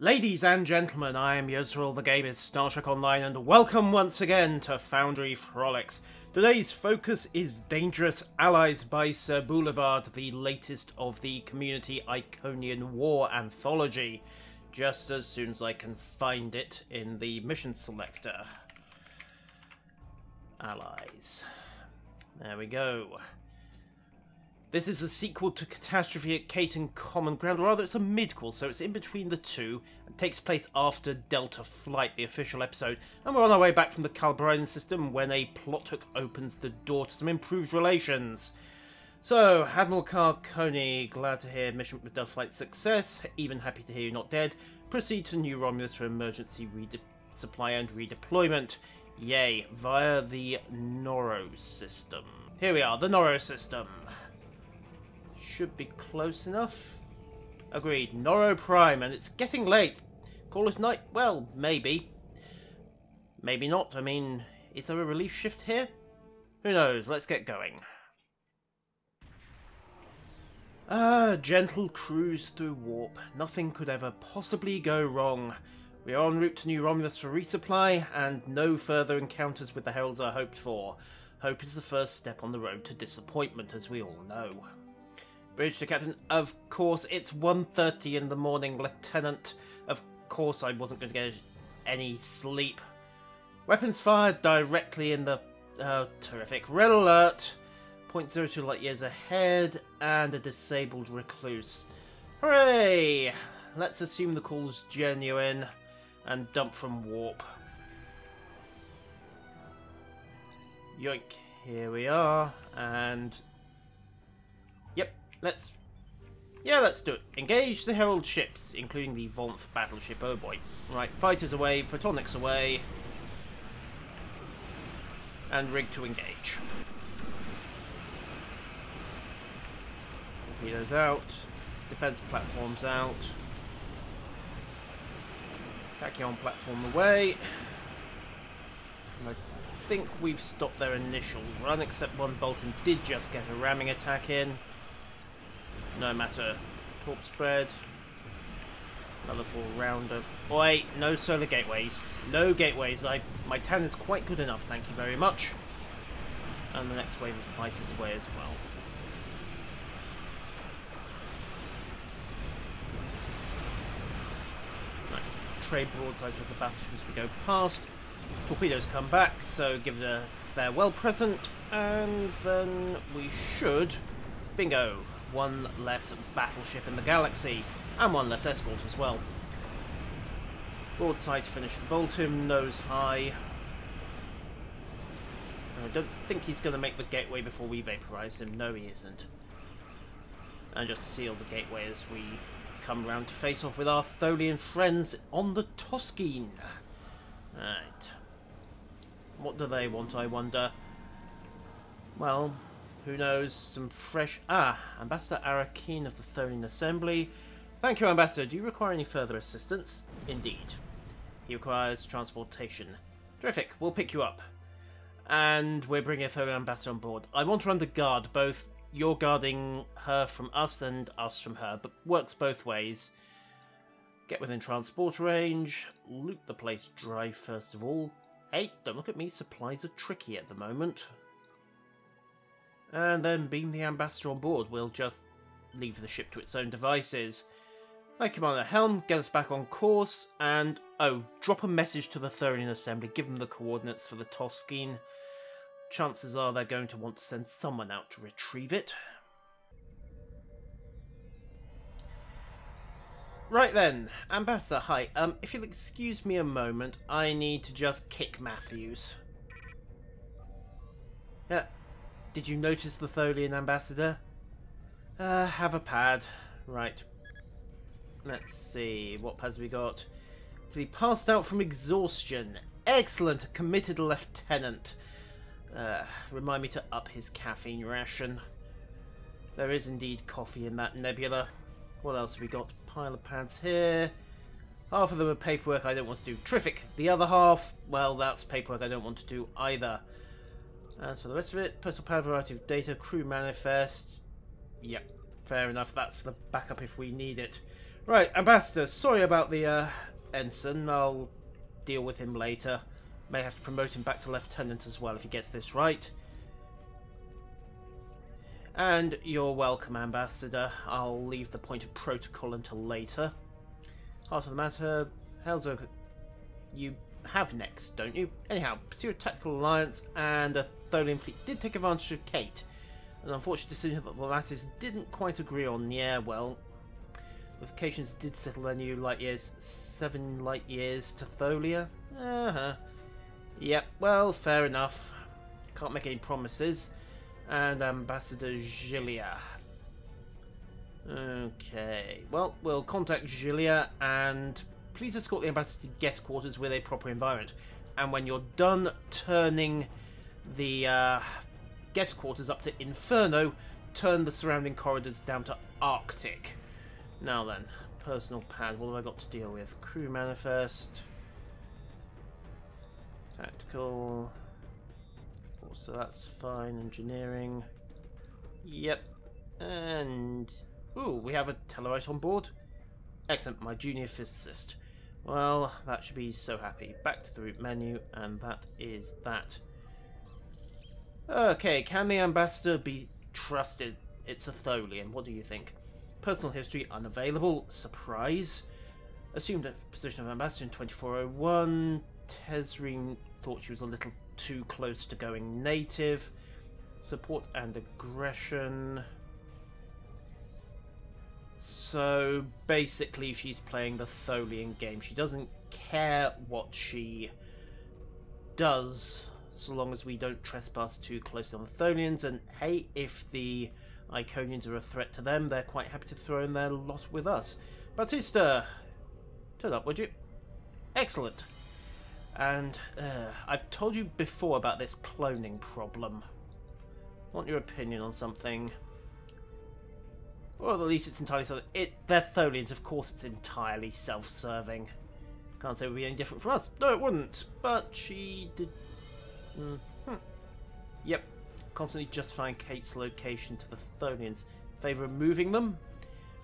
Ladies and gentlemen, I am Yusril, the game is Star Trek Online, and welcome once again to Foundry Frolics. Today's focus is Dangerous Allies by Sirboulevard, the latest of the Community Iconian War anthology, just as soon as I can find it in the mission selector. Allies. There we go. This is the sequel to Catastrophe at Caton Common Ground, or rather it's a midquel, so it's in between the two, and takes place after Delta Flight, the official episode, and we're on our way back from the Calbrian system when a plot hook opens the door to some improved relations. So, Admiral Carconi, glad to hear mission with Delta Flight success, even happy to hear you're not dead. Proceed to New Romulus for emergency supply and redeployment. Yay, via the Noro system. Here we are, the Noro system. Should be close enough. Agreed. Noro Prime, and it's getting late. Call it night? Well, maybe. Maybe not. I mean, is there a relief shift here? Who knows? Let's get going. Gentle cruise through warp. Nothing could ever possibly go wrong. We are en route to New Romulus for resupply, and no further encounters with the Heralds are hoped for. Hope is the first step on the road to disappointment, as we all know. Bridge to Captain. Of course, it's 1:30 in the morning, Lieutenant. Of course I wasn't going to get any sleep. Weapons fired directly in the... Oh, terrific. Red alert. 0.02 light years ahead, and a disabled recluse. Hooray! Let's assume the call's genuine, and dump from warp. Yoink. Here we are, and... Yep. Let's do it. Engage the Herald ships, including the Vonth battleship. Oh boy. Right, fighters away, photonics away. And rig to engage. Torpedoes out. Defense platforms out. Tachyon platform away. And I think we've stopped their initial run, except one Bolton did just get a ramming attack in. No matter. Torp spread. Another full round of... Oh, wait, no solar gateways. No gateways. My tan is quite good enough, thank you very much. And the next wave of fighters away as well. Right. Trade broadsides with the battleships as we go past. Torpedoes come back, so give it a farewell present. And then we should... Bingo! One less battleship in the galaxy, and one less escort as well. Broadside to finish the Bolton, nose high. I don't think he's going to make the gateway before we vaporize him. No, he isn't. And just seal the gateway as we come round to face off with our Tholian friends on the Toskine. Right. What do they want, I wonder? Well... Who knows? Some fresh... Ambassador Arakeen of the Tholian Assembly. Thank you, Ambassador. Do you require any further assistance? Indeed. He requires transportation. Terrific. We'll pick you up. And we're bringing a Tholian Ambassador on board. I want her under guard. Both you're guarding her from us and us from her, but works both ways. Get within transport range. Loot the place dry first of all. Hey, don't look at me. Supplies are tricky at the moment. And then beam the Ambassador on board. We'll just leave the ship to its own devices. Thank you, Commander Helm. Get us back on course. And, oh, drop a message to the Tholian Assembly. Give them the coordinates for the Toskine. Chances are they're going to want to send someone out to retrieve it. Right then. Ambassador, hi. If you'll excuse me a moment, I need to just kick Matthews. Yeah. Did you notice the Tholian Ambassador? Have a pad. Right. Let's see. What pads we got? He passed out from exhaustion. Excellent. A committed lieutenant. Remind me to up his caffeine ration. There is indeed coffee in that nebula. What else have we got? Pile of pads here. Half of them are paperwork I don't want to do. Terrific. The other half, well, that's paperwork I don't want to do either. As for the rest of it, personal pad, variety of data, crew manifest. Yep, fair enough. That's the backup if we need it. Right, Ambassador, sorry about the ensign. I'll deal with him later. May have to promote him back to lieutenant as well if he gets this right. And you're welcome, Ambassador. I'll leave the point of protocol until later. Heart of the matter, Helzo, you have next, don't you? Anyhow, pursue a tactical alliance, and a Tholian fleet did take advantage of Kate. An unfortunate decision that the Lattice didn't quite agree on. Yeah, well, Notifications did settle their new light years, 7 light years to Tholia. Yep, well, fair enough. Can't make any promises. And Ambassador Gilia. Okay, well, we'll contact Gilia and please escort the ambassador to guest quarters with a proper environment. And when you're done turning the guest quarters up to Inferno, turn the surrounding corridors down to Arctic. Now then, personal pad, what have I got to deal with? Crew manifest. Tactical. So that's fine. Engineering. Yep. And ooh, we have a Tellarite on board. Excellent, my junior physicist. Well, that should be so happy. Back to the route menu, and that is that. Okay, can the ambassador be trusted? It's a Tholian. What do you think? Personal history unavailable. Surprise. Assumed a position of ambassador in 2401. Tesrine thought she was a little too close to going native. Support and aggression. So basically she's playing the Tholian game. She doesn't care what she does so long as we don't trespass too close on the Tholians. And hey, if the Iconians are a threat to them, they're quite happy to throw in their lot with us. Batista, turn up, would you? Excellent. And I've told you before about this cloning problem. Want your opinion on something? Well, at least it's entirely self. They're Tholians, of course it's entirely self-serving. Can't say it would be any different from us. No, it wouldn't. But she did. Yep. Constantly justifying Kate's location to the Tholians. Favour of moving them?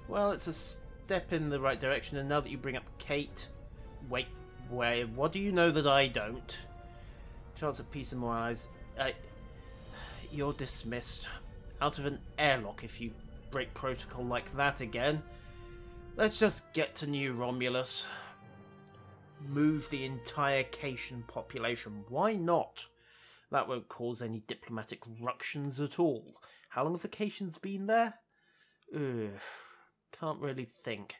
Well, it's a step in the right direction, and now that you bring up Kate... Wait, what do you know that I don't? Chance of peace and more allies. You're dismissed. Out of an airlock if you break protocol like that again. Let's just get to New Romulus. Move the entire Cation population. Why not? That won't cause any diplomatic ructions at all. How long have the Cations been there? Can't really think.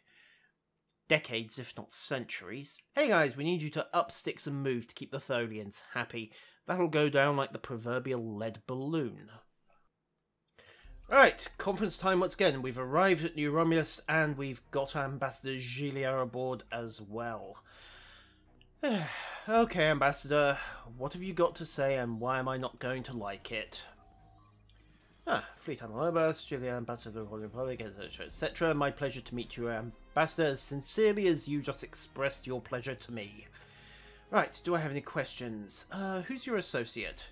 Decades, if not centuries. Hey guys, we need you to up sticks and move to keep the Tholians happy. That'll go down like the proverbial lead balloon. Alright, conference time once again. We've arrived at New Romulus and we've got Ambassador Gilia aboard as well. Okay, Ambassador, what have you got to say and why am I not going to like it? Fleet Amalobas, Gilia, Ambassador of the Royal Republic, etc., etc. My pleasure to meet you, Ambassador, as sincerely as you just expressed your pleasure to me. Right, do I have any questions? Who's your associate?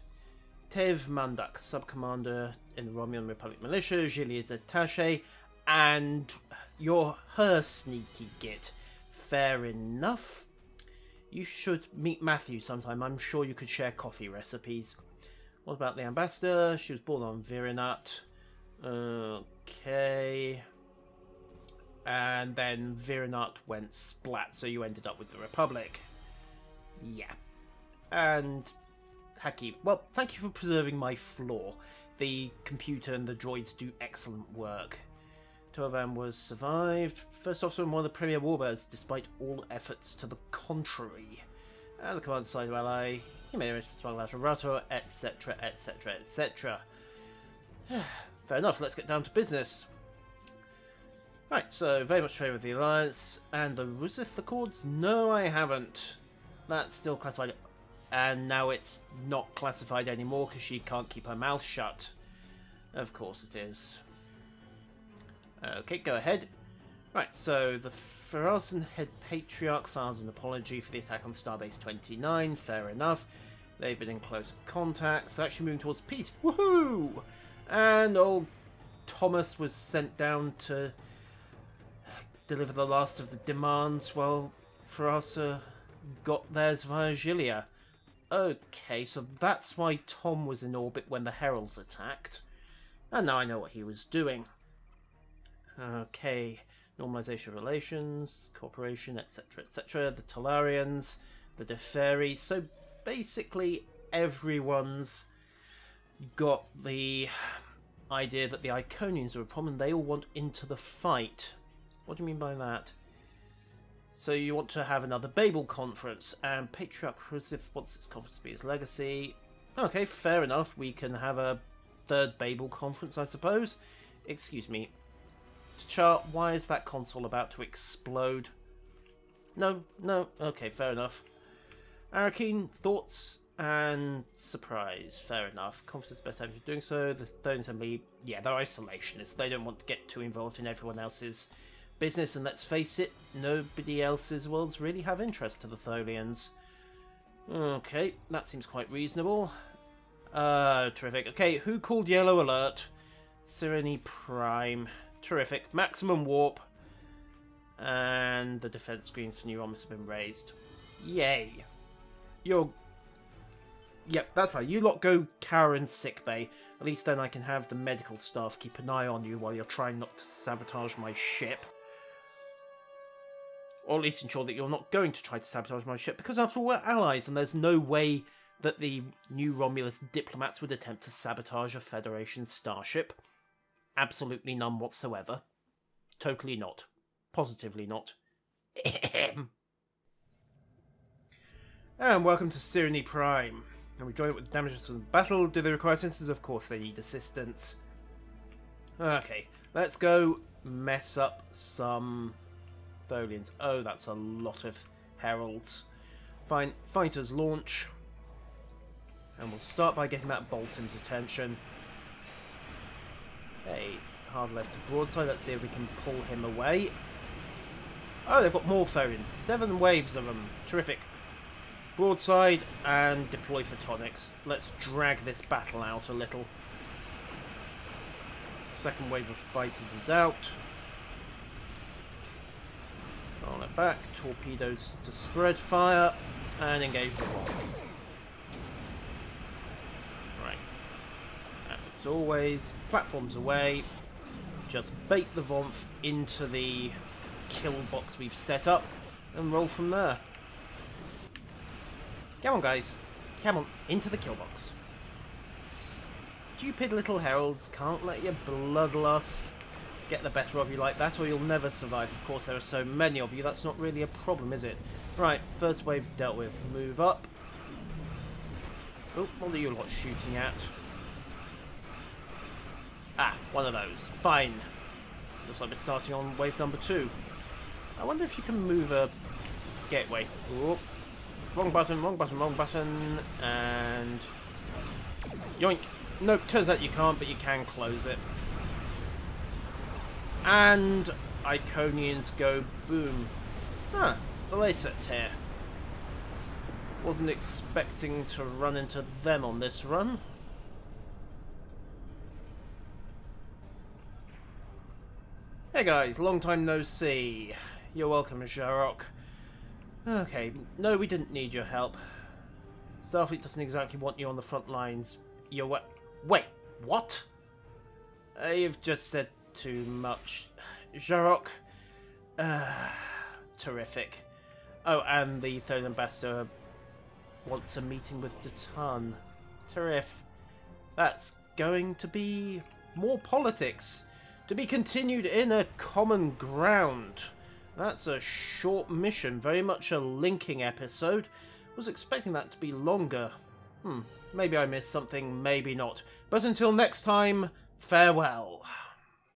Tev Mandak, sub-commander in the Romulan Republic Militia, Gilia's attaché, and you're her sneaky git. Fair enough. You should meet Matthew sometime. I'm sure you could share coffee recipes. What about the ambassador? She was born on Virinut. Okay. And then Virinut went splat, so you ended up with the Republic. Yeah. And Hakiv. Well, thank you for preserving my flaw. The computer and the droids do excellent work. Tovan was survived. First officer in one of the premier warbirds, despite all efforts to the contrary. And the command side of ally. He made a smuggle out of Rato, etc., etc., etc. Fair enough, let's get down to business. Right, so very much favour of the Alliance. And the Rusith Accords? No, I haven't. That's still classified. And now it's not classified anymore because she can't keep her mouth shut. Of course it is. Okay, go ahead. Right, so the Feralson head patriarch filed an apology for the attack on Starbase 29. Fair enough. They've been in close contact. So actually moving towards peace. Woohoo! And old Thomas was sent down to deliver the last of the demands while Frasa got theirs via Gilia. Okay, so that's why Tom was in orbit when the Heralds attacked. And now I know what he was doing. Okay, normalization of relations, cooperation, etc., etc. The Talarians, the Deferi. So basically everyone's got the idea that the Iconians are a problem. They all want into the fight. What do you mean by that? So you want to have another Babel Conference, and Patriarch wants its conference to be his legacy. Okay, fair enough. We can have a third Babel Conference, I suppose. Excuse me. Chart, why is that console about to explode? No. Okay, fair enough. Arakeen, thoughts and surprise. Fair enough. Conference best time for doing so. The Third Assembly, yeah, they're isolationists. They don't want to get too involved in everyone else's business, and let's face it, nobody else's worlds really have interest to the Tholians. Okay, that seems quite reasonable. Terrific. Okay, who called Yellow Alert? Sireni Prime. Terrific. Maximum warp. And the defense screens for new armors have been raised. Yay. Yep, that's right. You lot go cower in sickbay. At least then I can have the medical staff keep an eye on you while you're trying not to sabotage my ship. Or at least ensure that you're not going to try to sabotage my ship, because after all, we're allies, and there's no way that the new Romulus diplomats would attempt to sabotage a Federation starship. Absolutely none whatsoever. Totally not. Positively not. And welcome to Sireni Prime. And we join it with damages from the battle. Do they require assistance? Of course they need assistance. Okay, let's go mess up some Tholians. Oh, that's a lot of heralds. Fine, fighters launch. And we'll start by getting that Bolton's attention. Okay, hard left to broadside. Let's see if we can pull him away. Oh, they've got more Tholians. 7 waves of them. Terrific. Broadside and deploy photonics. Let's drag this battle out a little. Second wave of fighters is out. Roll it back. Torpedoes to spread fire. And engage the bombs. Right. As always, platforms away. Just bait the Vomf into the kill box we've set up. And roll from there. Come on, guys. Come on, into the kill box. Stupid little heralds can't let your bloodlust get the better of you like that, or you'll never survive. Of course, there are so many of you, that's not really a problem, is it? Right, first wave dealt with. Move up. Oh, what are you lot shooting at? Ah, one of those. Fine. Looks like we're starting on wave number 2. I wonder if you can move a gateway. Oh. Wrong button, wrong button, wrong button, and yoink. Nope, turns out you can't, but you can close it. And Iconians go boom. Huh, the Lasets here. Wasn't expecting to run into them on this run. Hey guys, long time no see. You're welcome, Jarok. Okay, no, we didn't need your help. Starfleet doesn't exactly want you on the front lines. You're wait, what? You've just said too much. Jarok. Terrific. Oh, and the third ambassador wants a meeting with Datan. Terrific. That's going to be more politics. To be continued in a common ground. That's a short mission, very much a linking episode. Was expecting that to be longer. Maybe I missed something, maybe not. But until next time, farewell.